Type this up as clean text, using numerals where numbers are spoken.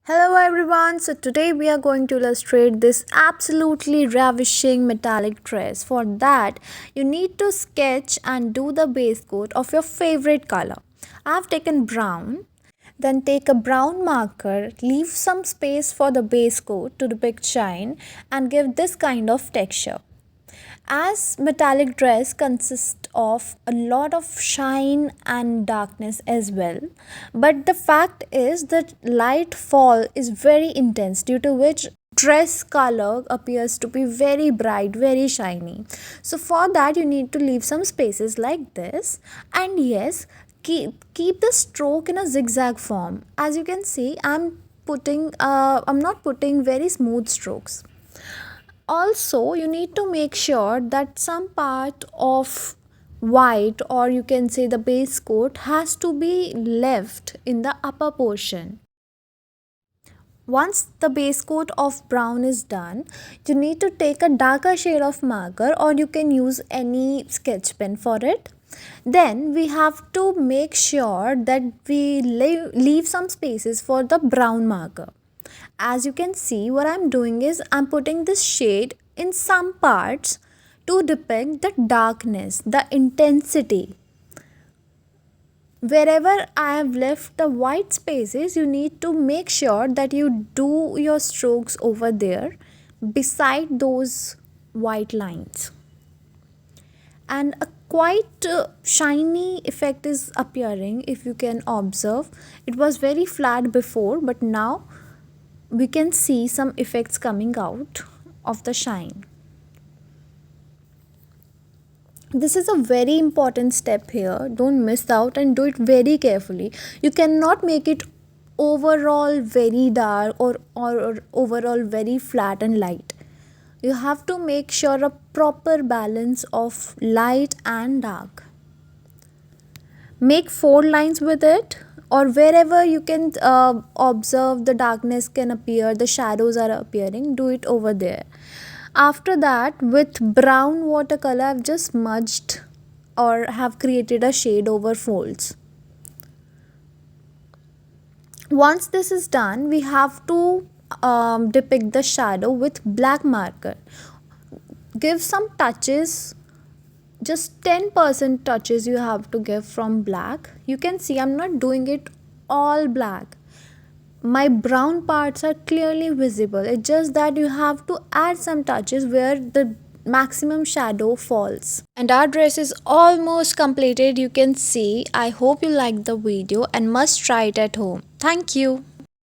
Hello everyone, so today we are going to illustrate this absolutely ravishing metallic dress. For that, you need to sketch and do the base coat of your favorite color. I have taken brown, then take a brown marker, leave some space for the base coat to depict shine and give this kind of texture. As metallic dress consists of a lot of shine and darkness as well, but the fact is that light fall is very intense, due to which dress color appears to be very bright, very shiny. So for that you need to leave some spaces like this, and yes, keep the stroke in a zigzag form. As you can see, I'm not putting very smooth strokes. Also, you need to make sure that some part of white, or you can say the base coat, has to be left in the upper portion. Once the base coat of brown is done, you need to take a darker shade of marker, or you can use any sketch pen for it. Then we have to make sure that we leave some spaces for the brown marker. As you can see, what I'm doing is I'm putting this shade in some parts to depict the darkness, the intensity. Wherever I have left the white spaces, you need to make sure that you do your strokes over there beside those white lines. And a quite shiny effect is appearing, if you can observe. It was very flat before, but now we can see some effects coming out of the shine. This is a very important step here. Don't miss out and do it very carefully. You cannot make it overall very dark, or overall very flat and light. You have to make sure a proper balance of light and dark. Make four lines with it, or wherever you can observe the darkness can appear, the shadows are appearing, do it over there. After that, with brown watercolor, I've just smudged or have created a shade over folds. Once this is done, we have to depict the shadow with black marker. Give some touches, just 10% touches you have to give from black. You can see I'm not doing it all black. My brown parts are clearly visible. It's just that you have to add some touches where the maximum shadow falls. And our dress is almost completed, you can see. I hope you liked the video and must try it at home. Thank you.